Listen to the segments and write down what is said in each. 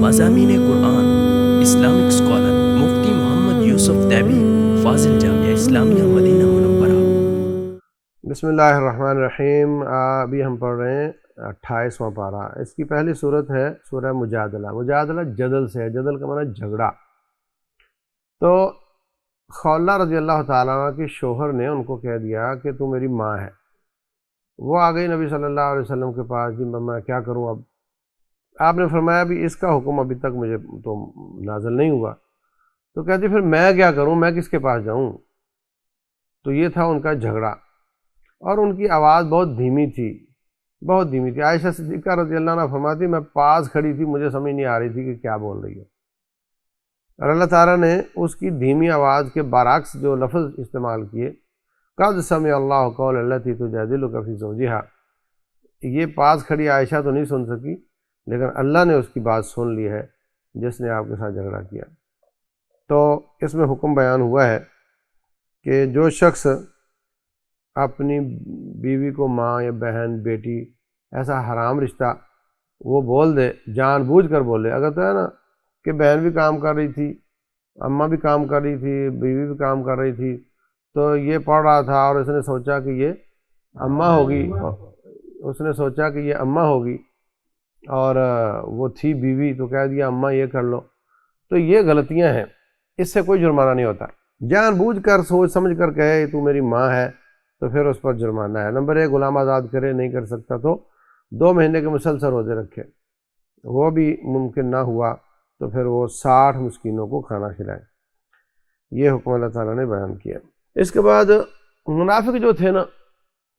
مضامین قرآن Islamic scholar مفتی محمد یوسف تیبی فاضل جامعہ اسلامیہ مدینہ منورہ۔ بسم اللہ الرحمن الرحیم۔ ابھی ہم پڑھ رہے ہیں 28واں پارہ۔ اس کی پہلی صورت ہے سورہ مجادلہ۔ مجادلہ جدل سے ہے، جدل کا معنی جھگڑا۔ تو خولہ رضی اللہ تعالیٰ عنہ کے شوہر نے ان کو کہہ دیا کہ تو میری ماں ہے۔ وہ آ گئی نبی صلی اللہ علیہ وسلم کے پاس، جی میں کیا کروں اب؟ آپ نے فرمایا بھی اس کا حکم ابھی تک مجھے تو نازل نہیں ہوا۔ تو کہتی پھر میں کیا کروں، میں کس کے پاس جاؤں؟ تو یہ تھا ان کا جھگڑا، اور ان کی آواز بہت دھیمی تھی، بہت دھیمی تھی۔ عائشہ صدیقہ رضی اللہ عنہ فرماتی میں پاس کھڑی تھی، مجھے سمجھ نہیں آ رہی تھی کہ کیا بول رہی ہے۔ اور اللہ تعالیٰ نے اس کی دھیمی آواز کے برعکس جو لفظ استعمال کیے، قد سمع اللہ قول التی تجادلک فی زوجہا، یہ پاس کھڑی عائشہ تو نہیں سن سکی، لیکن اللہ نے اس کی بات سن لی ہے جس نے آپ کے ساتھ جھگڑا کیا۔ تو اس میں حکم بیان ہوا ہے کہ جو شخص اپنی بیوی کو ماں یا بہن، بیٹی، ایسا حرام رشتہ وہ بول دے، جان بوجھ کر بولے۔ اگر تو ہے نا کہ بہن بھی کام کر رہی تھی، اماں بھی کام کر رہی تھی، بیوی بھی کام کر رہی تھی، تو یہ پڑھ رہا تھا اور اس نے سوچا کہ یہ اماں ہوگی، اس نے سوچا کہ یہ اماں ہوگی اور وہ تھی بیوی، تو کہہ دیا اماں یہ کر لو، تو یہ غلطیاں ہیں، اس سے کوئی جرمانہ نہیں ہوتا۔ جان بوجھ کر سوچ سمجھ کر کہے تو میری ماں ہے تو پھر اس پر جرمانہ ہے۔ نمبر 1 غلام آزاد کرے، نہیں کر سکتا تو 2 مہینے کے مسلسل روزے رکھے، وہ بھی ممکن نہ ہوا تو پھر وہ 60 مسکینوں کو کھانا کھلائے۔ یہ حکم اللہ تعالیٰ نے بیان کیا۔ اس کے بعد منافق جو تھے نا،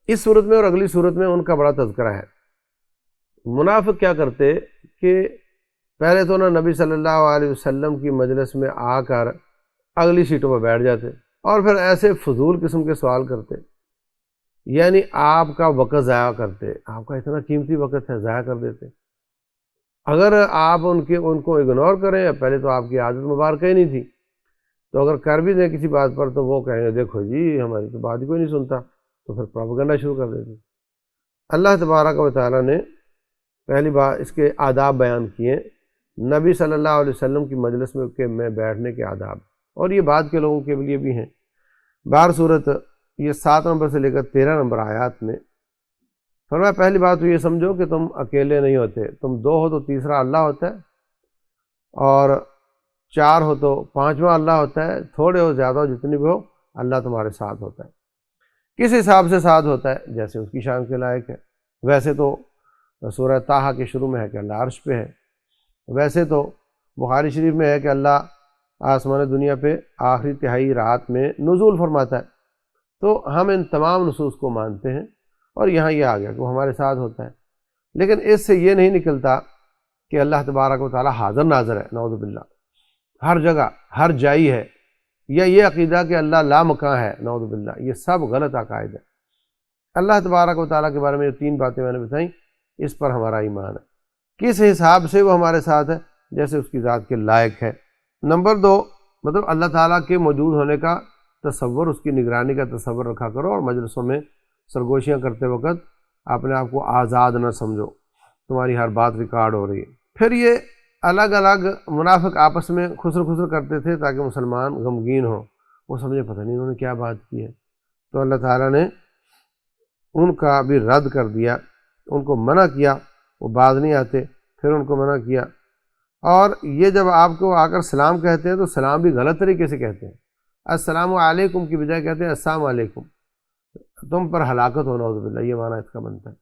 اس صورت میں اور اگلی صورت میں ان کا بڑا تذکرہ ہے۔ منافق کیا کرتے کہ پہلے تو نا نبی صلی اللہ علیہ وسلم کی مجلس میں آ کر اگلی سیٹوں پر بیٹھ جاتے اور پھر ایسے فضول قسم کے سوال کرتے، یعنی آپ کا وقت ضائع کرتے، آپ کا اتنا قیمتی وقت ہے ضائع کر دیتے۔ اگر آپ ان کو اگنور کریں، پہلے تو آپ کی عادت مبارکہ ہی نہیں تھی، تو اگر کر بھی دیں کسی بات پر تو وہ کہیں گے دیکھو جی ہماری تو بات ہی کوئی نہیں سنتا، تو پھر پروپیگنڈا شروع کر دیتے۔ اللہ تبارک و تعالیٰ نے پہلی بار اس کے آداب بیان کیے، نبی صلی اللہ علیہ وسلم کی مجلس میں بیٹھنے کے آداب، اور یہ بعد کے لوگوں کے لیے بھی ہیں۔ بہر صورت یہ 7 نمبر سے لے کر 13 نمبر آیات میں فرمایا پہلی بات تو یہ سمجھو کہ تم اکیلے نہیں ہوتے، تم 2 ہو تو تیسرا اللہ ہوتا ہے، اور 4 ہو تو 5واں اللہ ہوتا ہے، تھوڑے ہو زیادہ ہو جتنی بھی ہو اللہ تمہارے ساتھ ہوتا ہے۔ کس حساب سے ساتھ ہوتا ہے؟ جیسے اس کی شان کے لائق ہے۔ ویسے تو سورہ طٰہٰ کے شروع میں ہے کہ اللہ عرش پہ ہے، ویسے تو بخاری شریف میں ہے کہ اللہ آسمان دنیا پہ آخری تہائی رات میں نزول فرماتا ہے۔ تو ہم ان تمام نصوص کو مانتے ہیں، اور یہاں یہ آ گیا کہ وہ ہمارے ساتھ ہوتا ہے، لیکن اس سے یہ نہیں نکلتا کہ اللہ تبارک و تعالیٰ حاضر ناظر ہے، نعوذ باللہ، ہر جگہ ہر جائی ہے، یا یہ عقیدہ کہ اللہ لامکاں ہے، نعوذ باللہ، یہ سب غلط عقائد ہے۔ اللہ تبارک و تعالیٰ کے بارے میں جو 3 باتیں میں نے بتائیں، اس پر ہمارا ایمان ہے۔ کس حساب سے وہ ہمارے ساتھ ہے؟ جیسے اس کی ذات کے لائق ہے۔ نمبر 2 مطلب اللہ تعالیٰ کے موجود ہونے کا تصور، اس کی نگرانی کا تصور رکھا کرو، اور مجلسوں میں سرگوشیاں کرتے وقت اپنے آپ کو آزاد نہ سمجھو، تمہاری ہر بات ریکارڈ ہو رہی ہے۔ پھر یہ الگ الگ منافق آپس میں خسر خسر کرتے تھے تاکہ مسلمان غمگین ہوں، وہ سمجھے پتہ نہیں انہوں نے کیا بات کی ہے، تو اللہ تعالیٰ نے ان کا بھی رد کر دیا، ان کو منع کیا، وہ باز نہیں آتے، پھر ان کو منع کیا۔ اور یہ جب آپ کو آ کر سلام کہتے ہیں تو سلام بھی غلط طریقے سے کہتے ہیں، السلام علیکم کی بجائے کہتے ہیں السلام علیکم، تم پر ہلاکت ہو، نعوذ باللہ، یہ معنی اس کا بنتا ہے۔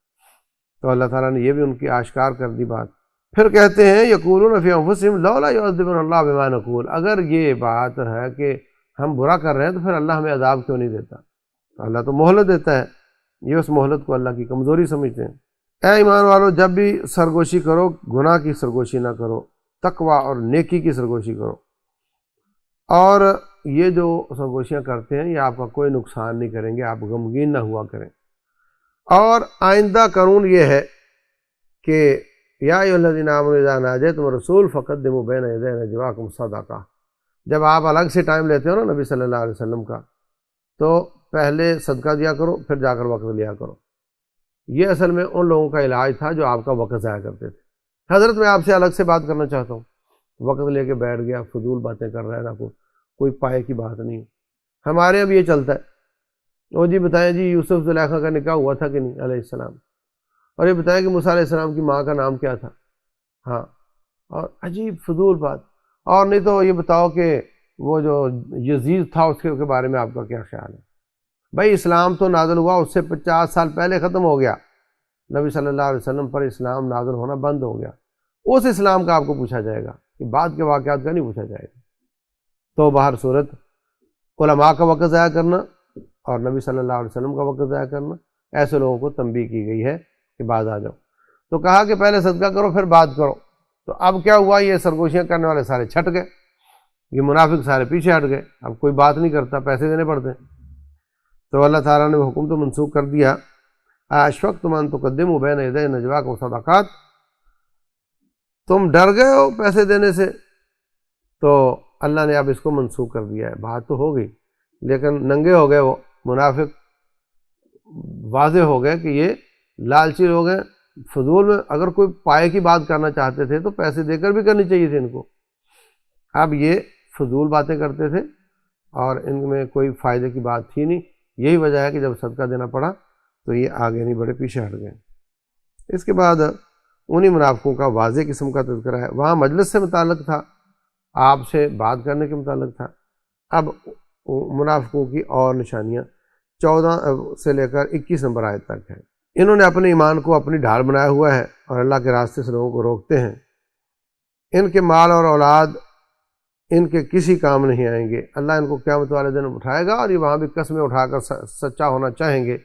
تو اللہ تعالیٰ نے یہ بھی ان کی آشکار کر دی بات۔ پھر کہتے ہیں یقولون فی انفسہم لولا یعذبنا اللہ بما نقول، اگر یہ بات ہے کہ ہم برا کر رہے ہیں تو پھر اللہ ہمیں عذاب کیوں نہیں دیتا؟ تو اللہ تو مہلت دیتا ہے، یہ اس مہلت کو اللہ کی کمزوری سمجھتے ہیں۔ اے ایمان والو، جب بھی سرگوشی کرو گناہ کی سرگوشی نہ کرو، تقوی اور نیکی کی سرگوشی کرو، اور یہ جو سرگوشیاں کرتے ہیں یہ آپ کا کوئی نقصان نہیں کریں گے، آپ غمگین نہ ہوا کریں۔ اور آئندہ قانون یہ ہے کہ یا ایھا الذین آمنوا اذا ناجیتم الرسول فقدموا بین یدی نجواکم صدقہ، جب آپ الگ سے ٹائم لیتے ہو نا نبی صلی اللہ علیہ وسلم کا، تو پہلے صدقہ دیا کرو، پھر جا کر وقت لیا کرو۔ یہ اصل میں ان لوگوں کا علاج تھا جو آپ کا وقت ضائع کرتے تھے۔ حضرت میں آپ سے الگ سے بات کرنا چاہتا ہوں، وقت لے کے بیٹھ گیا، فضول باتیں کر رہا ہے، نہ کوئی پائے کی بات نہیں۔ ہمارے اب یہ چلتا ہے، اور جی بتائیں جی یوسف زلیخا کا نکاح ہوا تھا کہ نہیں علیہ السلام، اور یہ بتائیں کہ موسیٰ علیہ السلام کی ماں کا نام کیا تھا، ہاں، اور عجیب فضول بات۔ اور نہیں تو یہ بتاؤ کہ وہ جو یزید تھا اس کے بارے میں آپ کا کیا خیال ہے؟ بھائی اسلام تو نازل ہوا اس سے 50 سال پہلے ختم ہو گیا، نبی صلی اللہ علیہ وسلم پر اسلام نازل ہونا بند ہو گیا، اس اسلام کا آپ کو پوچھا جائے گا، کہ بعد کے واقعات کا نہیں پوچھا جائے گا۔ تو بہر صورت علماء کا وقت ضائع کرنا اور نبی صلی اللہ علیہ وسلم کا وقت ضائع کرنا، ایسے لوگوں کو تنبیہ کی گئی ہے کہ بعد آ جاؤ۔ تو کہا کہ پہلے صدقہ کرو پھر بات کرو، تو اب کیا ہوا، یہ سرگوشیاں کرنے والے سارے چھٹ گئے، یہ منافق سارے پیچھے ہٹ گئے، اب کوئی بات نہیں کرتا، پیسے دینے پڑتے ہیں۔ تو اللہ تعالیٰ نے وہ حکم تو منسوخ کر دیا، اشفقتم ان تقدموا بین یدی نجواکم صدقات، تم ڈر گئے ہو پیسے دینے سے، تو اللہ نے اب اس کو منسوخ کر دیا ہے۔ بات تو ہو گئی لیکن ننگے ہو گئے، وہ منافق واضح ہو گئے کہ یہ لالچی لوگ ہیں، فضول میں اگر کوئی پائے کی بات کرنا چاہتے تھے تو پیسے دے کر بھی کرنی چاہیے تھی ان کو، اب یہ فضول باتیں کرتے تھے اور ان میں کوئی فائدے کی بات تھی نہیں۔ یہی وجہ ہے کہ جب صدقہ دینا پڑا تو یہ آگے نہیں بڑھے، پیچھے ہٹ گئے۔ اس کے بعد انہی منافقوں کا واضح قسم کا تذکرہ ہے، وہاں مجلس سے متعلق تھا، آپ سے بات کرنے کے متعلق تھا۔ اب منافقوں کی اور نشانیاں 14 سے لے کر 21 نمبر آیت تک ہیں۔ انہوں نے اپنے ایمان کو اپنی ڈھال بنایا ہوا ہے اور اللہ کے راستے سے لوگوں کو روکتے ہیں۔ ان کے مال اور اولاد ان کے کسی کام نہیں آئیں گے، اللہ ان کو قیامت والے دن اٹھائے گا، اور یہ وہاں بھی قسمیں اٹھا کر سچا ہونا چاہیں گے،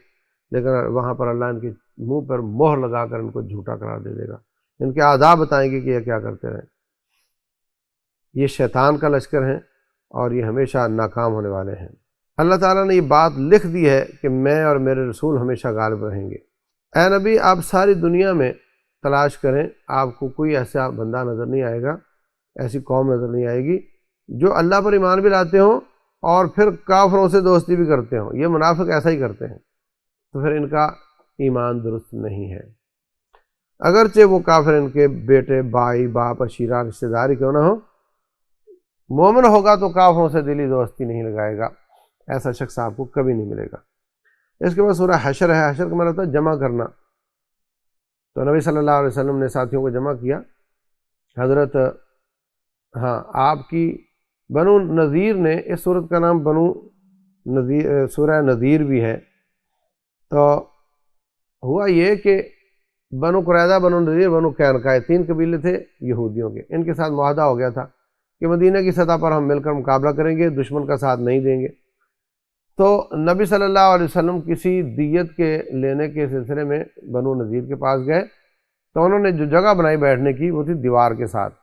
لیکن وہاں پر اللہ ان کے منہ پر مہر لگا کر ان کو جھوٹا قرار دے دے گا، ان کے آداب بتائیں گے کہ یہ کیا کرتے رہے۔ یہ شیطان کا لشکر ہیں اور یہ ہمیشہ ناکام ہونے والے ہیں۔ اللہ تعالیٰ نے یہ بات لکھ دی ہے کہ میں اور میرے رسول ہمیشہ غالب رہیں گے۔ اے نبی آپ ساری دنیا میں تلاش کریں، آپ کو کوئی ایسا بندہ نظر نہیں آئے گا، ایسی قوم نظر نہیں آئے گی جو اللہ پر ایمان بھی لاتے ہوں اور پھر کافروں سے دوستی بھی کرتے ہوں۔ یہ منافق ایسا ہی کرتے ہیں، تو پھر ان کا ایمان درست نہیں ہے، اگرچہ وہ کافر ان کے بیٹے، بھائی، باپ، عشیرہ، رشتہ داری کیوں نہ ہو۔ مومن ہوگا تو کافروں سے دلی دوستی نہیں لگائے گا، ایسا شخص آپ کو کبھی نہیں ملے گا۔ اس کے بعد سورہ حشر ہے، حشر کا مطلب ہوتا ہے جمع کرنا۔ تو نبی صلی اللہ علیہ وسلم نے ساتھیوں کو جمع کیا، حضرت آپ کی بنو نذیر نے، اس صورت کا نام بنو نذیر، سورہ نذیر بھی ہے۔ تو ہوا یہ کہ بنو قریظہ، بنو نذیر، بنو قینقاع، 3 قبیلے تھے یہودیوں کے، ان کے ساتھ معاہدہ ہو گیا تھا کہ مدینہ کی سطح پر ہم مل کر مقابلہ کریں گے، دشمن کا ساتھ نہیں دیں گے۔ تو نبی صلی اللہ علیہ وسلم کسی دیت کے لینے کے سلسلے میں بنو نذیر کے پاس گئے، تو انہوں نے جو جگہ بنائی بیٹھنے کی وہ تھی دیوار کے ساتھ،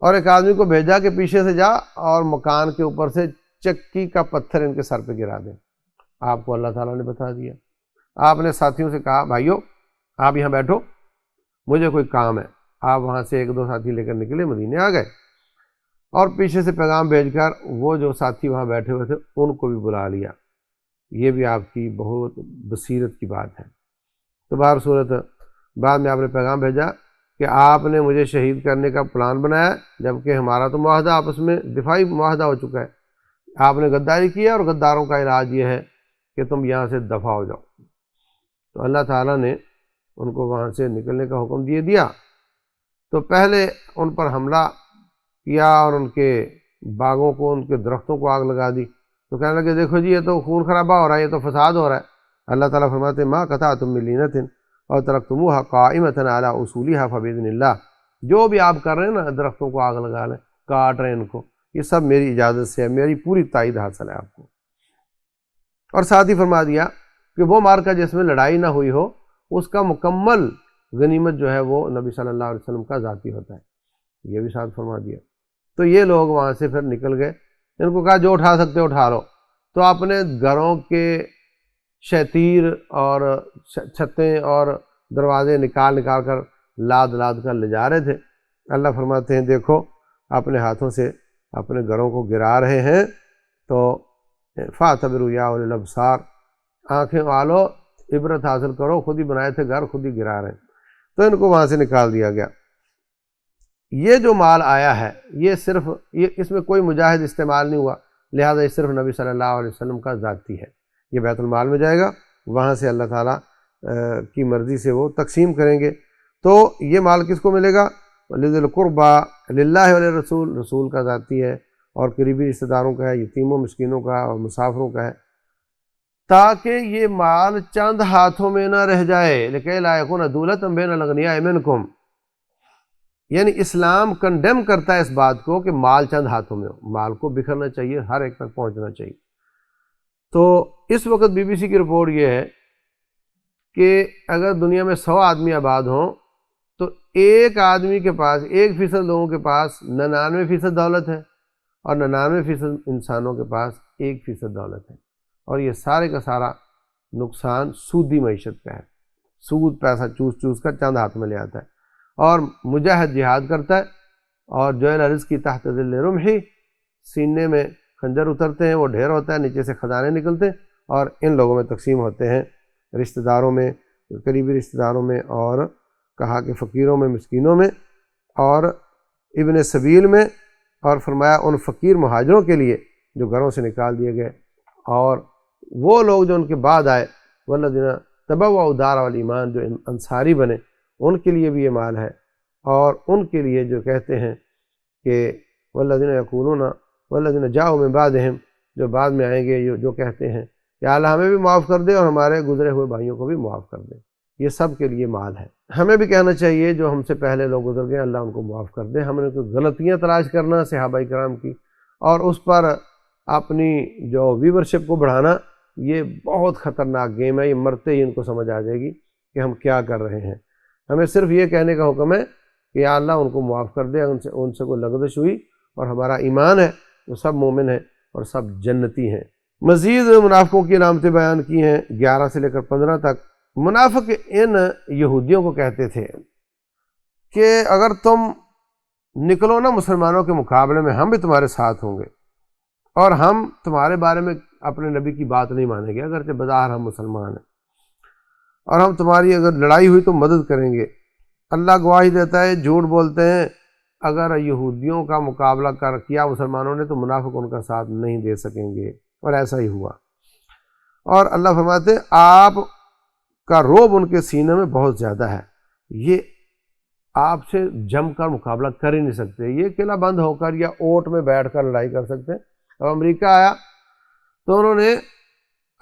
اور ایک آدمی کو بھیجا کہ پیچھے سے جا اور مکان کے اوپر سے چکی کا پتھر ان کے سر پہ گرا دیں۔ آپ کو اللہ تعالیٰ نے بتا دیا۔ آپ نے ساتھیوں سے کہا بھائیو آپ یہاں بیٹھو، مجھے کوئی کام ہے۔ آپ وہاں سے 1-2 ساتھی لے کر نکلے، مدینے آ گئے، اور پیچھے سے پیغام بھیج کر وہ جو ساتھی وہاں بیٹھے ہوئے تھے ان کو بھی بلا لیا۔ یہ بھی آپ کی بہت بصیرت کی بات ہے۔ تو بہر صورت بعد میں آپ نے پیغام بھیجا کہ آپ نے مجھے شہید کرنے کا پلان بنایا، جبکہ ہمارا تو معاہدہ آپس میں دفاعی معاہدہ ہو چکا ہے۔ آپ نے غداری کی ہے، اور غداروں کا علاج یہ ہے کہ تم یہاں سے دفع ہو جاؤ۔ تو اللہ تعالیٰ نے ان کو وہاں سے نکلنے کا حکم دیا۔ تو پہلے ان پر حملہ کیا اور ان کے باغوں کو، ان کے درختوں کو آگ لگا دی۔ تو کہنے لگے دیکھو جی یہ تو خون خرابہ ہو رہا ہے، یہ تو فساد ہو رہا ہے۔ اللہ تعالیٰ فرماتے ما قطعتم من لینۃ اور ترکتموها قائمۃ علی اصولها فباذن اللہ، جو بھی آپ کر رہے ہیں نا، درختوں کو آگ لگا لیں، کاٹ رہے ہیں ان کو، یہ سب میری اجازت سے ہے، میری پوری تائید حاصل ہے آپ کو۔ اور ساتھ ہی فرما دیا کہ وہ مارکا جس میں لڑائی نہ ہوئی ہو اس کا مکمل غنیمت جو ہے وہ نبی صلی اللہ علیہ وسلم کا ذاتی ہوتا ہے، یہ بھی ساتھ فرما دیا۔ تو یہ لوگ وہاں سے پھر نکل گئے، ان کو کہا جو اٹھا سکتے اٹھا لو۔ تو اپنے گھروں کے شتیر اور چھتیں اور دروازے نکال کر لاد کر لے جا رہے تھے۔ اللہ فرماتے ہیں دیکھو اپنے ہاتھوں سے اپنے گھروں کو گرا رہے ہیں، تو فاعتبروا یا اولي الابصار، آنکھیں والو عبرت حاصل کرو، خود ہی بنائے تھے گھر، خود ہی گرا رہے ہیں۔ تو ان کو وہاں سے نکال دیا گیا۔ یہ جو مال آیا ہے یہ صرف اس میں کوئی مجاہد استعمال نہیں ہوا، لہٰذا یہ صرف نبی صلی اللہ علیہ وسلم کا ذاتی ہے، یہ بیت المال میں جائے گا، وہاں سے اللہ تعالیٰ کی مرضی سے وہ تقسیم کریں گے۔ تو یہ مال کس کو ملے گا؟ لذی القربیٰ، للہ وللرسول، رسول کا ذاتی ہے اور قریبی رشتہ داروں کا ہے، یتیموں مسکینوں کا اور مسافروں کا ہے، تاکہ یہ مال چند ہاتھوں میں نہ رہ جائے، لکھی لا یکون دولۃ بین الاغنیاء منکم، یعنی اسلام کنڈیم کرتا ہے اس بات کو کہ مال چند ہاتھوں میں ہو، مال کو بکھرنا چاہیے، ہر ایک تک پہنچنا چاہیے۔ تو اس وقت BBC کی رپورٹ یہ ہے کہ اگر دنیا میں 100 آدمی آباد ہوں تو ایک آدمی کے پاس 1% لوگوں کے پاس 99% دولت ہے اور 99% انسانوں کے پاس 1% دولت ہے، اور یہ سارے کا سارا نقصان سودی معیشت کا ہے، سود پیسہ چوس چوس کر چند ہاتھ میں لے آتا ہے، اور مجاہد جہاد کرتا ہے، اور جعل رزقی تحت ظل رمحی، سینے میں خنجر اترتے ہیں، وہ ڈھیر ہوتا ہے، نیچے سے خزانے نکلتے ہیں اور ان لوگوں میں تقسیم ہوتے ہیں، رشتہ داروں میں، قریبی رشتہ داروں میں، اور کہا کہ فقیروں میں، مسکینوں میں، اور ابن سبیل میں، اور فرمایا ان فقیر مہاجروں کے لیے جو گھروں سے نکال دیے گئے، اور وہ لوگ جو ان کے بعد آئے، والذین تبوؤا الدار والایمان، جو انصاری بنے، ان کے لیے بھی یہ مال ہے، اور ان کے لیے جو کہتے ہیں کہ والذین یقولون والذین جاؤوا من بعدہم، جو بعد میں آئیں گے، جو کہتے ہیں کہ اللہ ہمیں بھی معاف کر دے اور ہمارے گزرے ہوئے بھائیوں کو بھی معاف کر دے، یہ سب کے لیے مال ہے۔ ہمیں بھی کہنا چاہیے جو ہم سے پہلے لوگ گزر گئے، اللہ ان کو معاف کر دے۔ ہم نے کوئی غلطیاں تلاش کرنا صحابہ کرام کی اور اس پر اپنی جو ویورشپ کو بڑھانا، یہ بہت خطرناک گیم ہے، یہ مرتے ہی ان کو سمجھ آ جائے گی کہ ہم کیا کر رہے ہیں۔ ہمیں صرف یہ کہنے کا حکم ہے کہ یا اللہ ان کو معاف کر دے، ان سے کوئی لغزش ہوئی، اور ہمارا ایمان ہے وہ سب مومن ہیں اور سب جنتی ہیں۔ مزید منافقوں کی علامتیں بیان کی ہیں 11 سے لے کر 15 تک۔ منافق ان یہودیوں کو کہتے تھے کہ اگر تم نکلو نا مسلمانوں کے مقابلے میں، ہم بھی تمہارے ساتھ ہوں گے، اور ہم تمہارے بارے میں اپنے نبی کی بات نہیں مانیں گے، اگرچہ بظاہر ہم مسلمان ہیں، اور ہم تمہاری اگر لڑائی ہوئی تو مدد کریں گے۔ اللہ گواہی دیتا ہے، جھوٹ بولتے ہیں، اگر یہودیوں کا مقابلہ کیا مسلمانوں نے تو منافق ان کا ساتھ نہیں دے سکیں گے، اور ایسا ہی ہوا۔ اور اللہ فرماتے ہیں آپ کا رعب ان کے سینے میں بہت زیادہ ہے، یہ آپ سے جم کر مقابلہ کر ہی نہیں سکتے، یہ قلعہ بند ہو کر یا اوٹ میں بیٹھ کر لڑائی کر سکتے ہیں۔ اب امریکہ آیا تو انہوں نے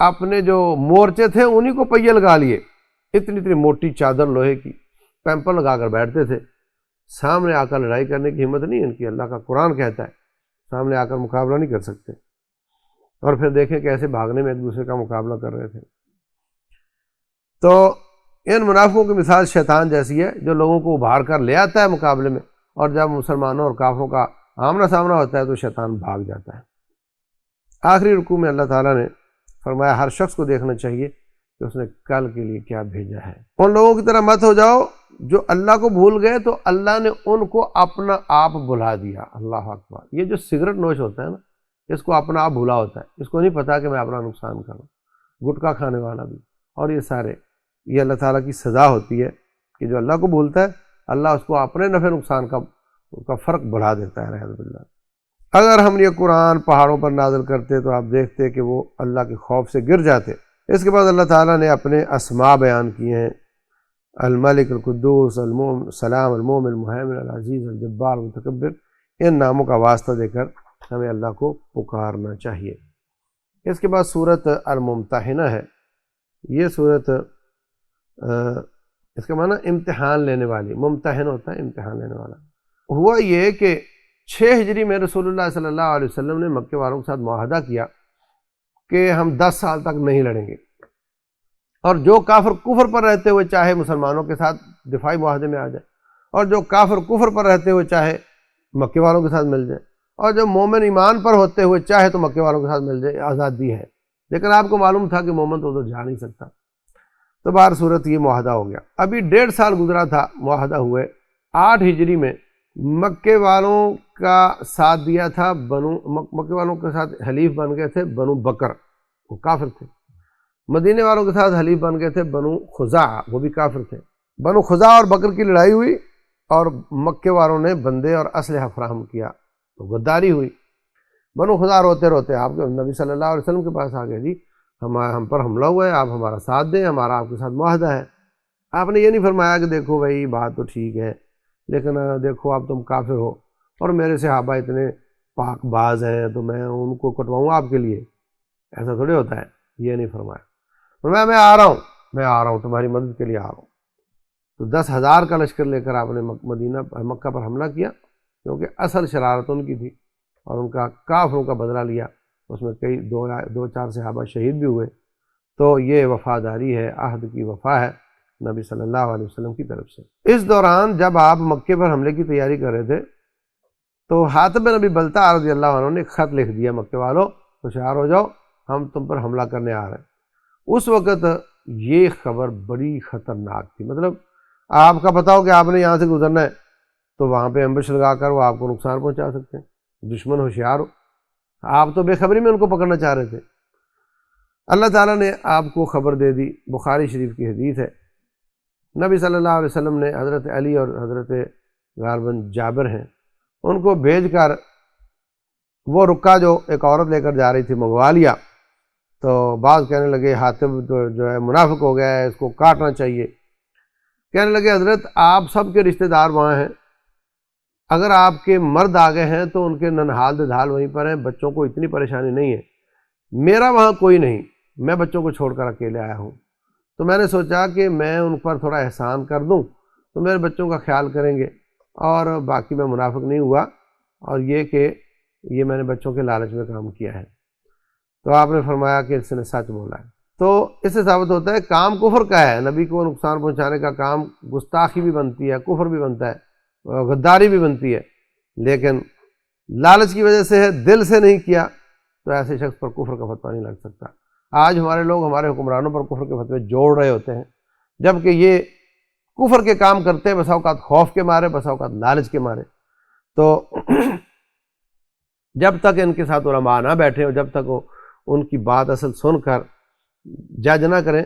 اپنے جو مورچے تھے انہی کو پہیے لگا لیے، اتنی موٹی چادر لوہے کی پیمپر لگا کر بیٹھتے تھے، سامنے آ کر لڑائی کرنے کی ہمت نہیں ان کی۔ اللہ کا قرآن کہتا ہے سامنے آ کر مقابلہ نہیں کر سکتے، اور پھر دیکھیں کیسے بھاگنے میں ایک دوسرے کا مقابلہ کر رہے تھے۔ تو ان منافقوں کی مثال شیطان جیسی ہے، جو لوگوں کو ابھار کر لے آتا ہے مقابلے میں، اور جب مسلمانوں اور کافروں کا آمنا سامنا ہوتا ہے تو شیطان بھاگ جاتا ہے۔ آخری رکوع میں اللہ تعالیٰ نے فرمایا ہر شخص کو دیکھنا چاہیے کہ اس نے کل کے لیے کیا بھیجا ہے۔ ان لوگوں کی طرح مت ہو جاؤ جو اللہ کو بھول گئے تو اللہ نے ان کو اپنا آپ بھلا دیا۔ اللہ اکبر! یہ جو سگریٹ نوش ہوتا ہے نا، اس کو اپنا آپ بھولا ہوتا ہے، اس کو نہیں پتا کہ میں اپنا نقصان کروں۔ گٹکا کھانے والا بھی، اور یہ سارے، یہ اللہ تعالیٰ کی سزا ہوتی ہے کہ جو اللہ کو بھولتا ہے اللہ اس کو اپنے نفع نقصان کا فرق بڑھا دیتا ہے، رحمۃ اللہ۔ اگر ہم یہ قرآن پہاڑوں پر نازل کرتے تو آپ دیکھتے کہ وہ اللہ کے خوف سے گر جاتے۔ اس کے بعد اللہ تعالیٰ نے اپنے اسماء بیان کیے ہیں، الملک، القدوس، السلام، المومن، المہیمن، العزیز، الجبار، المتکبر۔ ان ناموں کا واسطہ دے کر ہمیں اللہ کو پکارنا چاہیے۔ اس کے بعد سورۃ الممتحنہ ہے۔ یہ سورت اس کا معنی امتحان لینے والی، ممتحن ہوتا ہے امتحان لینے والا۔ ہوا یہ کہ 6 ہجری میں رسول اللہ صلی اللہ علیہ وسلم نے مکے والوں کے ساتھ معاہدہ کیا کہ ہم 10 سال تک نہیں لڑیں گے، اور جو کافر کفر پر رہتے ہوئے چاہے مسلمانوں کے ساتھ دفاعی معاہدے میں آ جائے، اور جو کافر کفر پر رہتے ہوئے چاہے مکے والوں کے ساتھ مل جائے، اور جو مومن ایمان پر ہوتے ہوئے چاہے تو مکے والوں کے ساتھ مل جائے، آزادی ہے۔ لیکن آپ کو معلوم تھا کہ مومن تو ادھر جا نہیں سکتا، تو بہر صورت یہ معاہدہ ہو گیا۔ ابھی 1.5 سال گزرا تھا معاہدہ ہوئے۔ 8 ہجری میں مکے والوں کا ساتھ دیا تھا مکے والوں کے ساتھ حلیف بن گئے تھے بنو بکر، وہ کافر تھے۔ مدینے والوں کے ساتھ حلیف بن گئے تھے بنو خزاعہ، وہ بھی کافر تھے۔ بنو خزاعہ اور بکر کی لڑائی ہوئی اور مکے والوں نے بندے اور اسلحہ فراہم کیا تو غداری ہوئی۔ بنو خدا روتے روتے آپ کے نبی صلی اللہ علیہ وسلم کے پاس آ گئے، جی ہم پر حملہ ہوا ہے، آپ ہمارا ساتھ دیں، ہمارا آپ کے ساتھ معاہدہ ہے۔ آپ نے یہ نہیں فرمایا کہ دیکھو بھائی بات تو ٹھیک ہے لیکن دیکھو اب تم کافر ہو اور میرے صحابہ اتنے پاک باز ہیں تو میں ان کو کٹواؤں آپ کے لیے، ایسا تھوڑی ہوتا ہے، یہ نہیں فرمایا۔ فرمایا میں آ رہا ہوں تمہاری مدد کے لیے آ رہا ہوں۔ تو 10,000 کا لشکر لے کر آپ نے مکہ پر حملہ کیا، کیونکہ اصل شرارت ان کی تھی اور ان کا کافروں کا بدلہ لیا، اس میں کئی دو چار صحابہ شہید بھی ہوئے۔ تو یہ وفاداری ہے، عہد کی وفا ہے نبی صلی اللہ علیہ وسلم کی طرف سے۔ اس دوران جب آپ مکے پر حملے کی تیاری کر رہے تھے تو حاتب بن ابی بلتع رضی اللہ عنہ نے خط لکھ دیا، مکے والوں ہوشیار ہو جاؤ، ہم تم پر حملہ کرنے آ رہے ہیں۔ اس وقت یہ خبر بڑی خطرناک تھی، مطلب آپ کا پتہ ہو کہ آپ نے یہاں سے گزرنا ہے تو وہاں پہ امبش لگا کر وہ آپ کو نقصان پہنچا سکتے ہیں، دشمن ہوشیار ہو، آپ تو بے خبری میں ان کو پکڑنا چاہ رہے تھے۔ اللہ تعالیٰ نے آپ کو خبر دے دی، بخاری شریف کی حدیث ہے، نبی صلی اللہ علیہ وسلم نے حضرت علی اور حضرت غالباً جابر ہیں ان کو بھیج کر وہ رکا جو ایک عورت لے کر جا رہی تھی منگوا لیا۔ تو بعض کہنے لگے حاتب تو جو ہے منافق ہو گیا ہے، اس کو کاٹنا چاہیے۔ کہنے لگے حضرت آپ سب کے رشتہ دار وہاں ہیں، اگر آپ کے مرد آگے ہیں تو ان کے ننہال ددھال وہیں پر ہیں، بچوں کو اتنی پریشانی نہیں ہے، میرا وہاں کوئی نہیں، میں بچوں کو چھوڑ کر اکیلے آیا ہوں۔ تو میں نے سوچا کہ میں ان پر تھوڑا احسان کر دوں تو میرے بچوں کا خیال کریں گے، اور باقی میں منافق نہیں ہوا، اور یہ کہ یہ میں نے بچوں کے لالچ میں کام کیا ہے۔ تو آپ نے فرمایا کہ اس نے سچ بولا ہے۔ تو اس سے ثابت ہوتا ہے کام کفر کا ہے، نبی کو نقصان پہنچانے کا کام گستاخی بھی بنتی ہے، کفر بھی بنتا ہے، غداری بھی بنتی ہے، لیکن لالچ کی وجہ سے ہے، دل سے نہیں کیا تو ایسے شخص پر کفر کا فتویٰ نہیں لگ سکتا۔ آج ہمارے لوگ ہمارے حکمرانوں پر کفر کے فتوے جوڑ رہے ہوتے ہیں، جبکہ یہ کفر کے کام کرتے ہیں بسا اوقات خوف کے مارے، بسا اوقات لالچ کے مارے۔ تو جب تک ان کے ساتھ علماء نہ بیٹھے ہو، جب تک وہ ان کی بات اصل سن کر جج نہ کریں،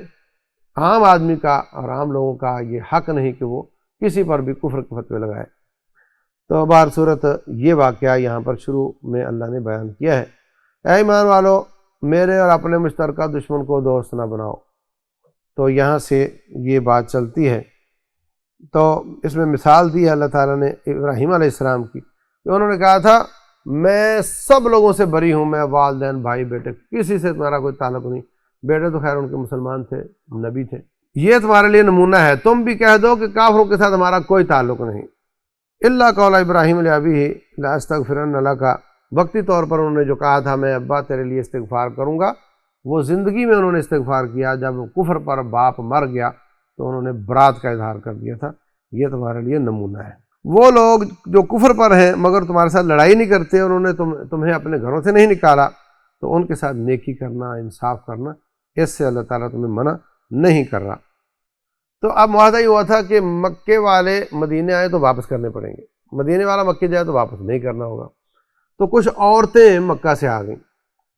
عام آدمی کا اور عام لوگوں کا یہ حق نہیں کہ وہ کسی پر بھی کفر کے فتوے لگائے۔ تو بہر صورت یہ واقعہ یہاں پر شروع میں اللہ نے بیان کیا ہے، اے ایمان والو میرے اور اپنے مشترکہ دشمن کو دوست نہ بناؤ۔ تو یہاں سے یہ بات چلتی ہے۔ تو اس میں مثال دی ہے اللہ تعالیٰ نے ابراہیم علیہ السلام کی، کہ انہوں نے کہا تھا میں سب لوگوں سے بری ہوں، میں والدین بھائی بیٹے کسی سے تمہارا کوئی تعلق نہیں، بیٹے تو خیر ان کے مسلمان تھے، نبی تھے، یہ تمہارے لیے نمونہ ہے، تم بھی کہہ دو کہ کافروں کے ساتھ ہمارا کوئی تعلق نہیں۔ اللہ قول ابراہیم لابیہ لاستغفرن لک، وقتی طور پر انہوں نے جو کہا تھا میں ابا تیرے لیے استغفار کروں گا، وہ زندگی میں انہوں نے استغفار کیا، جب کفر پر باپ مر گیا تو انہوں نے برات کا اظہار کر دیا تھا۔ یہ تمہارے لیے نمونہ ہے۔ وہ لوگ جو کفر پر ہیں مگر تمہارے ساتھ لڑائی نہیں کرتے، انہوں نے تمہیں اپنے گھروں سے نہیں نکالا، تو ان کے ساتھ نیکی کرنا، انصاف کرنا، اس سے اللہ تعالیٰ تمہیں منع نہیں کر رہا۔ تو اب معاہدہ یہ ہوا تھا کہ مکے والے مدینے آئے تو واپس کرنے پڑیں گے، مدینے والا مکے جائے تو واپس نہیں کرنا ہوگا۔ تو کچھ عورتیں مکہ سے آ گئیں،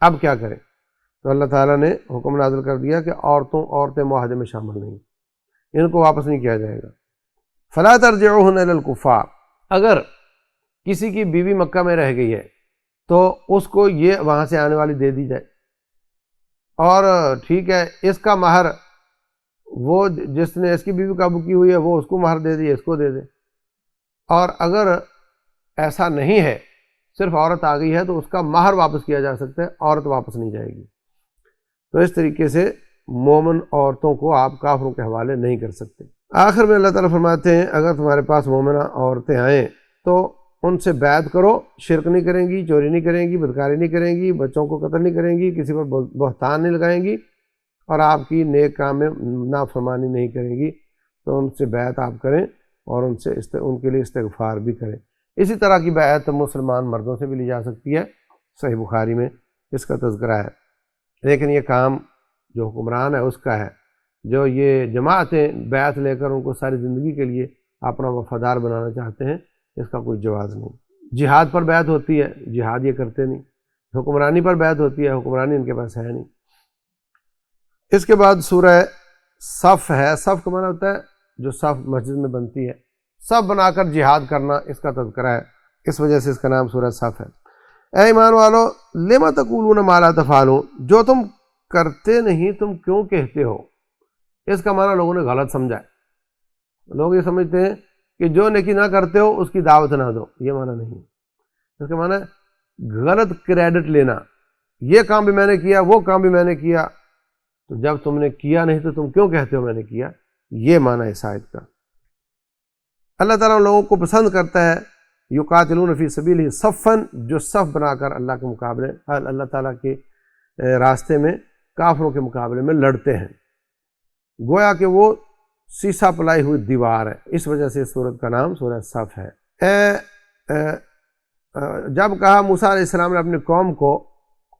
اب کیا کریں؟ تو اللہ تعالیٰ نے حکم نازل کر دیا کہ عورتیں معاہدے میں شامل نہیں، ان کو واپس نہیں کیا جائے گا۔ فلا ترجعوہن الی الکفار، اگر کسی کی بیوی مکہ میں رہ گئی ہے تو اس کو یہ وہاں سے آنے والی دے دی جائے، اور ٹھیک ہے اس کا مہر وہ جس نے اس کی بیوی قابو کی ہوئی ہے وہ اس کو مہر دے دی، اس کو دے دے۔ اور اگر ایسا نہیں ہے، صرف عورت آ گئی ہے تو اس کا مہر واپس کیا جا سکتا ہے، عورت واپس نہیں جائے گی۔ تو اس طریقے سے مومن عورتوں کو آپ کافروں کے حوالے نہیں کر سکتے۔ آخر میں اللہ تعالیٰ فرماتے ہیں اگر تمہارے پاس مومنہ عورتیں آئیں تو ان سے بیعت کرو، شرک نہیں کریں گی، چوری نہیں کریں گی، بدکاری نہیں کریں گی، بچوں کو قتل نہیں کریں گی، کسی پر بہتان نہیں لگائیں گی، اور آپ کی نیک کام میں نافرمانی نہیں کریں گی، تو ان سے بیعت آپ کریں اور ان کے لیے استغفار بھی کریں۔ اسی طرح کی بیعت مسلمان مردوں سے بھی لی جا سکتی ہے، صحیح بخاری میں اس کا تذکرہ ہے۔ لیکن یہ کام جو حکمران ہے اس کا ہے، جو یہ جماعتیں بیعت لے کر ان کو ساری زندگی کے لیے اپنا وفادار بنانا چاہتے ہیں، اس کا کوئی جواز نہیں۔ جہاد پر بیعت ہوتی ہے، جہاد یہ کرتے نہیں۔ حکمرانی پر بیعت ہوتی ہے، حکمرانی ان کے پاس ہے نہیں۔ اس کے بعد سورہ صف ہے۔ صف کا معنی ہوتا ہے جو صف مسجد میں بنتی ہے، سب بنا کر جہاد کرنا اس کا تذکرہ ہے، اس وجہ سے اس کا نام سورہ صف ہے۔ اے ایمان والو لما تقولون ما لا تفعلون، جو تم کرتے نہیں تم کیوں کہتے ہو، اس کا معنی لوگوں نے غلط سمجھا ہے۔ لوگ یہ سمجھتے ہیں کہ جو نیکی نہ کرتے ہو اس کی دعوت نہ دو، یہ معنی نہیں، اس کا معنی غلط کریڈٹ لینا، یہ کام بھی میں نے کیا وہ کام بھی میں نے کیا، تو جب تم نے کیا نہیں تو تم کیوں کہتے ہو میں نے کیا، یہ معنی اس آیت کا۔ اللہ تعالیٰ ان لوگوں کو پسند کرتا ہے یقاتلون فی سبیلہ صفاً، جو صف بنا کر اللہ کے مقابلے، اللہ تعالیٰ کے راستے میں کافروں کے مقابلے میں لڑتے ہیں، گویا کہ وہ سیسا پلائی ہوئی دیوار ہے، اس وجہ سے اس سورت کا نام سورہ صف ہے۔ جب کہا موسیٰ علیہ السلام نے اپنی قوم کو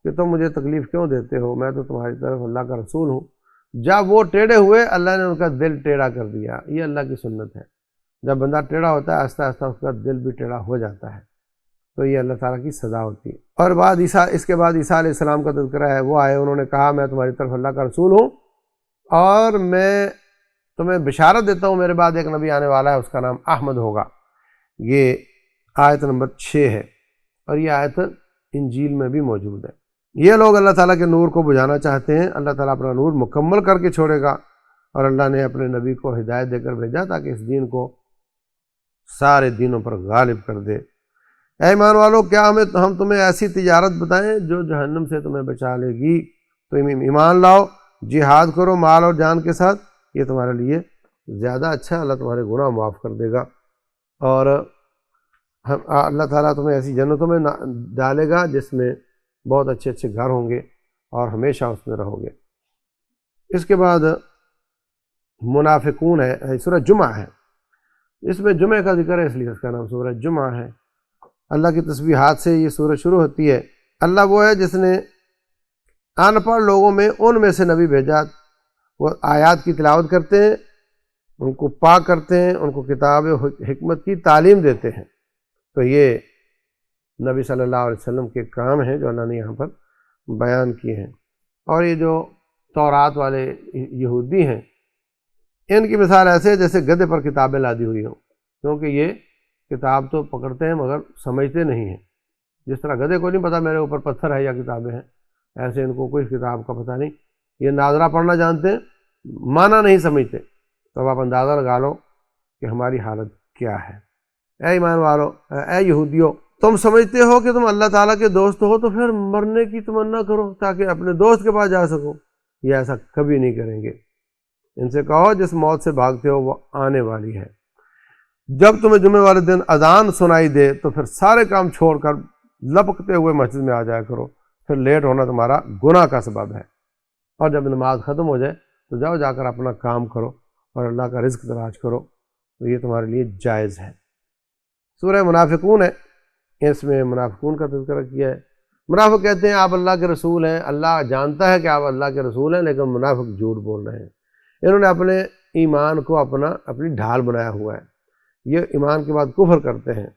کہ تم مجھے تکلیف کیوں دیتے ہو، میں تو تمہاری طرف اللہ کا رسول ہوں، جب وہ ٹیڑھے ہوئے اللہ نے ان کا دل ٹیڑھا کر دیا۔ یہ اللہ کی سنت ہے، جب بندہ ٹیڑھا ہوتا ہے آہستہ آہستہ اس کا دل بھی ٹیڑھا ہو جاتا ہے، تو یہ اللہ تعالیٰ کی سزا ہوتی ہے۔ اور اس کے بعد عیسیٰ علیہ السلام کا تذکرہ ہے، وہ آئے انہوں نے کہا میں تمہاری طرف اللہ کا رسول ہوں اور میں تمہیں بشارت دیتا ہوں میرے بعد ایک نبی آنے والا ہے، اس کا نام احمد ہوگا۔ یہ آیت نمبر 6 ہے، اور یہ آیت انجیل میں بھی موجود ہے۔ یہ لوگ اللہ تعالیٰ کے نور کو بجھانا چاہتے ہیں، اللہ تعالیٰ اپنا نور مکمل کر کے چھوڑے گا، اور اللہ نے اپنے نبی کو ہدایت دے کر بھیجا تاکہ اس دین کو سارے دینوں پر غالب کر دے۔ اے ایمان والو کیا ہم تمہیں ایسی تجارت بتائیں جو جہنم سے تمہیں بچا لے گی؟ تم ایمان لاؤ، جہاد کرو مال اور جان کے ساتھ، یہ تمہارے لیے زیادہ اچھا، اللہ تمہارے گناہ معاف کر دے گا، اور اللہ تعالیٰ تمہیں ایسی جنتوں میں ڈالے گا جس میں بہت اچھے اچھے گھر ہوں گے اور ہمیشہ اس میں رہو گے۔ اس کے بعد منافقون ہے، سورہ جمعہ ہے، اس میں جمعہ کا ذکر ہے اس لیے اس کا نام سورہ جمعہ ہے۔ اللہ کی تسبیحات سے یہ سورہ شروع ہوتی ہے۔ اللہ وہ ہے جس نے ان پڑھ لوگوں میں ان میں سے نبی بھیجا، وہ آیات کی تلاوت کرتے ہیں، ان کو پاک کرتے ہیں، ان کو کتاب حکمت کی تعلیم دیتے ہیں، تو یہ نبی صلی اللہ علیہ وسلم کے کام ہیں جو اللہ نے یہاں پر بیان کیے ہیں۔ اور یہ جو تورات والے یہودی ہیں، ان کی مثال ایسے ہے جیسے گدھے پر کتابیں لادی ہوئی ہوں، کیونکہ یہ کتاب تو پکڑتے ہیں مگر سمجھتے نہیں ہیں۔ جس طرح گدھے کو نہیں پتہ میرے اوپر پتھر ہے یا کتابیں ہیں، ایسے ان کو کوئی کتاب کا پتہ نہیں، یہ ناظرہ پڑھنا جانتے ہیں، معنی نہیں سمجھتے، تو آپ اندازہ لگا لو کہ ہماری حالت کیا ہے۔ اے ایمان والو، اے یہودیو، تم سمجھتے ہو کہ تم اللہ تعالیٰ کے دوست ہو تو پھر مرنے کی تمنا کرو تاکہ اپنے دوست کے پاس جا سکو، یہ ایسا کبھی نہیں کریں گے۔ ان سے کہو جس موت سے بھاگتے ہو وہ آنے والی ہے۔ جب تمہیں جمعے والے دن اذان سنائی دے تو پھر سارے کام چھوڑ کر لپکتے ہوئے مسجد میں آ جایا کرو، پھر لیٹ ہونا تمہارا گناہ کا سبب ہے، اور جب نماز ختم ہو جائے تو جاؤ جا کر اپنا کام کرو اور اللہ کا رزق تلاش کرو، تو یہ تمہارے لیے جائز ہے۔ سورہ منافقون ہے، اس میں منافقون کا تذکرہ کیا ہے۔ منافق کہتے ہیں آپ اللہ کے رسول ہیں، اللہ جانتا ہے کہ آپ اللہ کے رسول ہیں، لیکن منافق جھوٹ بول رہے ہیں۔ انہوں نے اپنے ایمان کو اپنی ڈھال بنایا ہوا ہے، یہ ایمان کے بعد کفر کرتے ہیں۔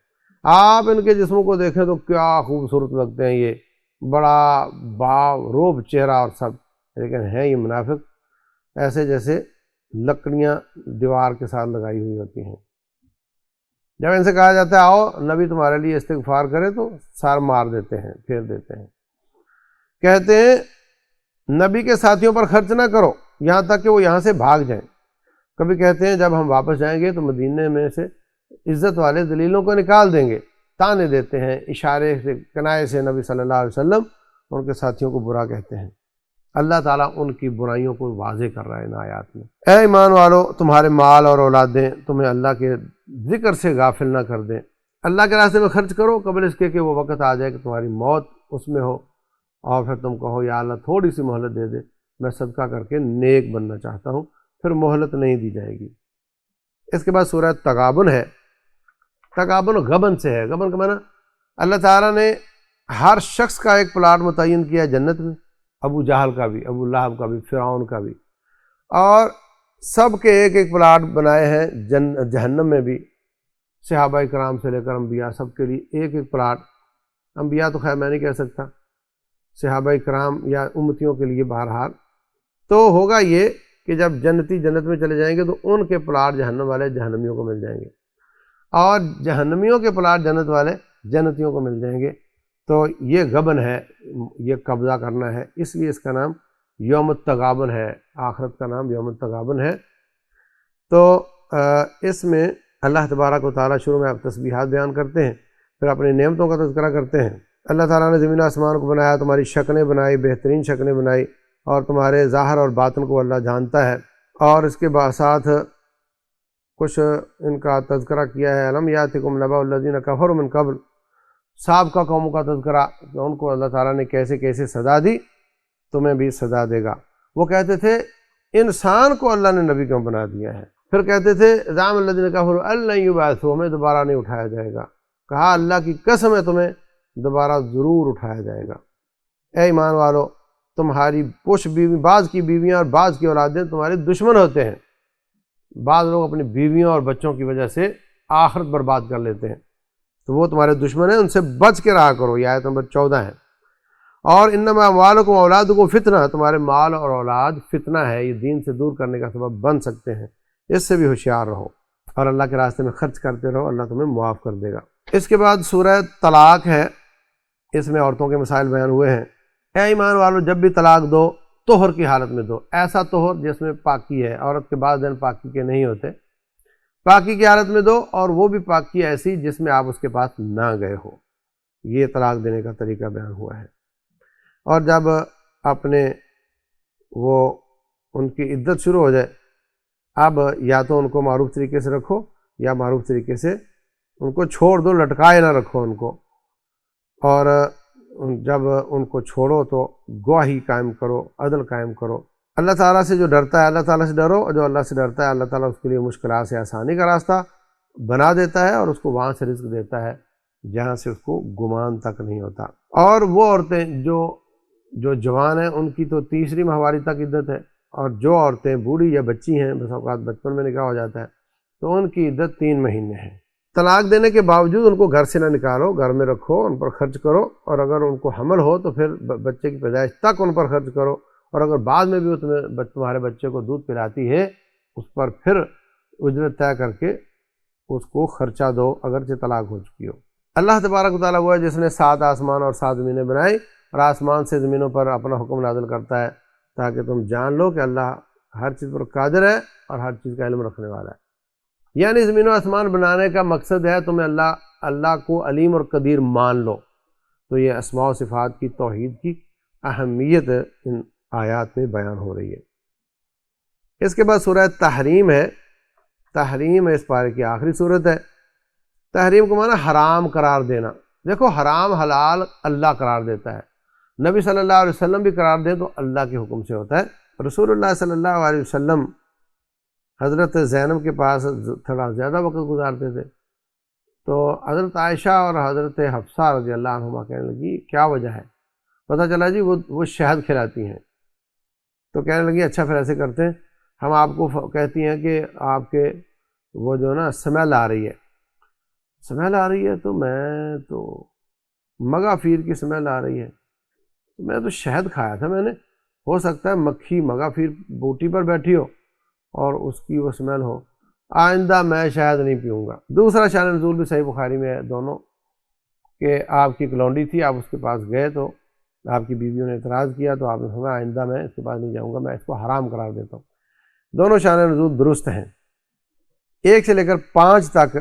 آپ ان کے جسموں کو دیکھیں تو کیا خوبصورت لگتے ہیں، یہ بڑا روب چہرہ اور سب، لیکن ہیں یہ منافق ایسے جیسے لکڑیاں دیوار کے ساتھ لگائی ہوئی ہوتی ہیں۔ جب ان سے کہا جاتا ہے آؤ نبی تمہارے لیے استغفار کرے تو سار مار دیتے ہیں، پھیر دیتے ہیں، کہتے ہیں نبی کے ساتھیوں پر خرچ نہ کرو یہاں تک کہ وہ یہاں سے بھاگ جائیں۔ کبھی کہتے ہیں جب ہم واپس جائیں گے تو مدینے میں سے عزت والے ذلیلوں کو نکال دیں گے، تانے دیتے ہیں، اشارے سے کنائے سے نبی صلی اللہ علیہ وسلم ان کے ساتھیوں کو برا کہتے ہیں۔ اللہ تعالیٰ ان کی برائیوں کو واضح کر رہا ہے ان آیات میں۔ اے ایمان والو، تمہارے مال اور اولادیں تمہیں اللہ کے ذکر سے غافل نہ کر دیں، اللہ کے راستے میں خرچ کرو قبل اس کے کہ وہ وقت آ جائے کہ تمہاری موت اس میں ہو، اور پھر تم کہو یا اللہ تھوڑی سی مہلت دے دے، میں صدقہ کر کے نیک بننا چاہتا ہوں، پھر مہلت نہیں دی جائے گی۔ اس کے بعد سورہ تغابن ہے۔ تغابن غبن سے ہے، غبن کا معنی اللہ تعالیٰ نے ہر شخص کا ایک پلاٹ متعین کیا ہے جنت میں، ابو جہل کا بھی، ابو لہب کا بھی، فرعون کا بھی، اور سب کے ایک ایک پلاٹ بنائے ہیں جہنم میں بھی، صحابہ کرام سے لے کر انبیاء سب کے لیے ایک ایک پلاٹ۔ انبیاء تو خیر میں نہیں کہہ سکتا، صحابہ کرام یا امتیوں کے لیے بہرحال تو ہوگا یہ کہ جب جنتی جنت میں چلے جائیں گے تو ان کے پلاٹ جہنم والے جہنمیوں کو مل جائیں گے، اور جہنمیوں کے پلاٹ جنت والے جنتیوں کو مل جائیں گے۔ تو یہ غبن ہے، یہ قبضہ کرنا ہے، اس لیے اس کا نام یوم التغابن ہے، آخرت کا نام یوم التغابن ہے۔ تو اس میں اللہ تبارک و تعالیٰ شروع میں آپ تسبیحات بیان کرتے ہیں، پھر اپنی نعمتوں کا تذکرہ کرتے ہیں۔ اللہ تعالیٰ نے زمین آسمان کو بنایا، تمہاری شکلیں بنائی، بہترین شکلیں بنائی، اور تمہارے ظاہر اور باطن کو اللہ جانتا ہے۔ اور اس کے ساتھ کچھ ان کا تذکرہ کیا ہے، الم یاتکم نبأ الذین کفروا من قبل، سابقہ قوموں کا تذکرہ کہ ان کو اللہ تعالیٰ نے کیسے کیسے سزا دی، تمہیں بھی سزا دے گا۔ وہ کہتے تھے انسان کو اللہ نے نبی کیوں بنا دیا ہے؟ پھر کہتے تھے زعم الذین کفروا ان لن یبعثوا، ہمیں دوبارہ نہیں اٹھایا جائے گا۔ کہا اللہ کی قسم ہے تمہیں دوبارہ ضرور اٹھایا جائے گا۔ اے ایمان والو، تمہاری کچھ بیوی، بعض کی بیویاں اور بعض کی اولادیں تمہارے دشمن ہوتے ہیں۔ بعض لوگ اپنی بیویوں اور بچوں کی وجہ سے آخرت برباد کر لیتے ہیں، تو وہ تمہارے دشمن ہیں، ان سے بچ کے رہا کرو۔ یہ آیت نمبر 14 ہے۔ اور انما اموالکم اولادکم فتنہ، تمہارے مال اور اولاد فتنہ ہے، یہ دین سے دور کرنے کا سبب بن سکتے ہیں، اس سے بھی ہوشیار رہو اور اللہ کے راستے میں خرچ کرتے رہو، اللہ تمہیں معاف کر دے گا۔ اس کے بعد سورہ طلاق ہے، اس میں عورتوں کے مسائل بیان ہوئے ہیں۔ اے ایمان والو، جب بھی طلاق دو طہر کی حالت میں دو، ایسا طہر جس میں پاکی ہے، عورت کے بعض دن پاکی کے نہیں ہوتے، پاکی کی حالت میں دو، اور وہ بھی پاکی ایسی جس میں آپ اس کے پاس نہ گئے ہو۔ یہ طلاق دینے کا طریقہ بیان ہوا ہے۔ اور جب اپنے وہ ان کی عدت شروع ہو جائے، اب یا تو ان کو معروف طریقے سے رکھو یا معروف طریقے سے ان کو چھوڑ دو، لٹکائے نہ رکھو ان کو۔ اور جب ان کو چھوڑو تو گواہی قائم کرو، عدل قائم کرو۔ اللہ تعالیٰ سے جو ڈرتا ہے اللہ تعالیٰ سے ڈرو، اور جو اللہ سے ڈرتا ہے اللہ تعالیٰ اس کے لیے مشکلات سے آسانی کا راستہ بنا دیتا ہے، اور اس کو وہاں سے رزق دیتا ہے جہاں سے اس کو گمان تک نہیں ہوتا۔ اور وہ عورتیں جو جوان ہیں ان کی تو تیسری ماہواری تک عدت ہے، اور جو عورتیں بوڑھی یا بچی ہیں، بس اوقات بچپن میں نکاح ہو جاتا ہے، تو ان کی عدت 3 مہینے ہے۔ طلاق دینے کے باوجود ان کو گھر سے نہ نکالو، گھر میں رکھو، ان پر خرچ کرو، اور اگر ان کو حمل ہو تو پھر بچے کی پیدائش تک ان پر خرچ کرو، اور اگر بعد میں بھی وہ تمہارے بچے کو دودھ پلاتی ہے اس پر پھر اجرت طے کر کے اس کو خرچہ دو، اگرچہ طلاق ہو چکی ہو۔ اللہ تبارک و تعالیٰ وہ ہے جس نے 7 آسمان اور 7 زمینیں بنائی، اور آسمان سے زمینوں پر اپنا حکم نازل کرتا ہے تاکہ تم جان لو کہ اللہ ہر چیز پر قادر ہے اور ہر چیز کا علم رکھنے والا ہے۔ یعنی زمین و آسمان بنانے کا مقصد ہے تمہیں اللہ کو علیم اور قدیر مان لو۔ تو یہ اسماء و صفات کی توحید کی اہمیت ان آیات میں بیان ہو رہی ہے۔ اس کے بعد سورہ تحریم ہے۔ تحریم اس پارے کی آخری صورت ہے۔ تحریم کو معنی حرام قرار دینا۔ دیکھو حرام حلال اللہ قرار دیتا ہے، نبی صلی اللہ علیہ وسلم بھی قرار دے تو اللہ کے حکم سے ہوتا ہے۔ رسول اللہ صلی اللہ علیہ وسلم حضرت زینب کے پاس تھوڑا زیادہ وقت گزارتے تھے، تو حضرت عائشہ اور حضرت حفصہ رضی اللہ عنہما کہنے لگی کیا وجہ ہے؟ پتہ چلا جی وہ شہد کھلاتی ہیں۔ تو کہنے لگی اچھا پھر ایسے کرتے ہیں، ہم آپ کو کہتی ہیں کہ آپ کے وہ جو نا سمیل آ رہی ہے، سمیل آ رہی ہے، تو میں تو مغافیر کی سمیل آ رہی ہے، میں تو شہد کھایا تھا میں نے، ہو سکتا ہے مکھی مغافیر بوٹی پر بیٹھی ہو اور اس کی وہ سمیل ہو، آئندہ میں شہد نہیں پیوں گا۔ دوسرا شان نزول بھی صحیح بخاری میں ہے دونوں، کہ آپ کی کلونڈی تھی، آپ اس کے پاس گئے تو آپ کی بیویوں نے اعتراض کیا، تو آپ نے فرمایا آئندہ میں اس کے پاس نہیں جاؤں گا، میں اس کو حرام قرار دیتا ہوں۔ دونوں شان نزول درست ہیں۔ 1 سے لے کر 5 تک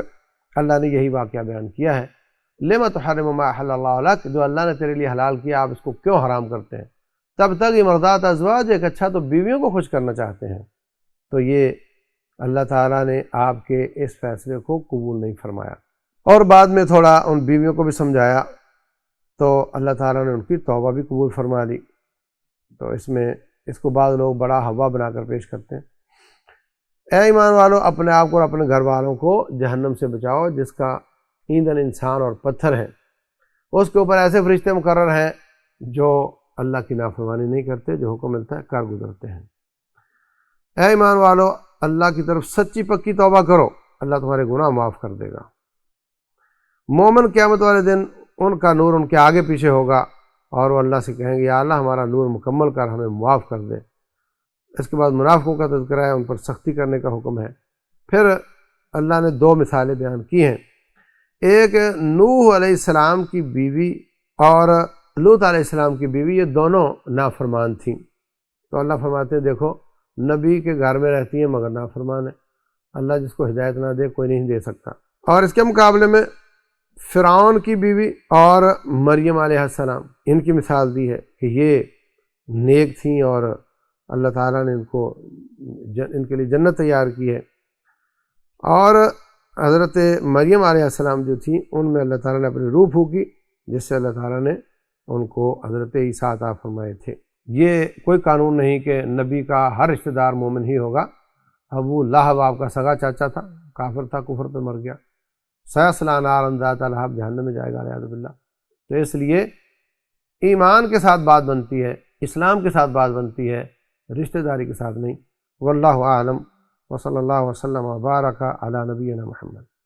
اللہ نے یہی واقعہ بیان کیا ہے۔ لِمَ تُحَرِّمُ مَا أَحَلَّ اللَّهُ لَكَ، جو اللہ نے تیرے لیے حلال کیا آپ اس کو کیوں حرام کرتے ہیں؟ تب تک یہ مرضات ازواج، ایک اچھا تو بیویوں کو خوش کرنا چاہتے ہیں، تو یہ اللہ تعالیٰ نے آپ کے اس فیصلے کو قبول نہیں فرمایا، اور بعد میں تھوڑا ان بیویوں کو بھی سمجھایا، تو اللہ تعالیٰ نے ان کی توبہ بھی قبول فرما لی۔ تو اس کو بعض لوگ بڑا ہوا بنا کر پیش کرتے ہیں۔ اے ایمان والو، اپنے آپ کو اور اپنے گھر والوں کو جہنم سے بچاؤ جس کا ایندھن انسان اور پتھر ہے، اس کے اوپر ایسے فرشتے مقرر ہیں جو اللہ کی نافرمانی نہیں کرتے، جو حکم ملتا ہے کر گزرتے ہیں۔ اے ایمان والو، اللہ کی طرف سچی پکی توبہ کرو، اللہ تمہارے گناہ معاف کر دے گا۔ مومن قیامت والے دن ان کا نور ان کے آگے پیچھے ہوگا، اور وہ اللہ سے کہیں گے یا اللہ ہمارا نور مکمل کر ہمیں معاف کر دے۔ اس کے بعد منافقوں کا تذکرہ ہے، ان پر سختی کرنے کا حکم ہے۔ پھر اللہ نے دو مثالیں بیان کی ہیں۔ ایک نوح علیہ السلام کی بیوی اور لوط علیہ السلام کی بیوی، یہ دونوں نافرمان تھیں، تو اللہ فرماتے ہیں دیکھو نبی کے گھر میں رہتی ہیں مگر نافرمان ہے، اللہ جس کو ہدایت نہ دے کوئی نہیں دے سکتا۔ اور اس کے مقابلے میں فرعون کی بیوی اور مریم علیہ السلام، ان کی مثال دی ہے کہ یہ نیک تھیں اور اللہ تعالیٰ نے ان کے لیے جنت تیار کی ہے۔ اور حضرت مریم علیہ السلام جو تھیں ان میں اللہ تعالیٰ نے اپنی روح پھونکی، جس سے اللہ تعالیٰ نے ان کو حضرت عیسیٰ عطا فرمائے تھے۔ یہ کوئی قانون نہیں کہ نبی کا ہر رشتہ دار مومن ہی ہوگا۔ ابو لہب آپ کا سگا چاچا تھا، کافر تھا، کفر پہ مر گیا، سیصلیٰ نارا ذات لہب، جہنم میں جائے گا والعیاذ باللہ۔ تو اس لیے ایمان کے ساتھ بات بنتی ہے، اسلام کے ساتھ بات بنتی ہے، رشتہ داری کے ساتھ نہیں۔ واللہ اعلم، وصلی اللہ وسلم وبارک علی نبینا محمد۔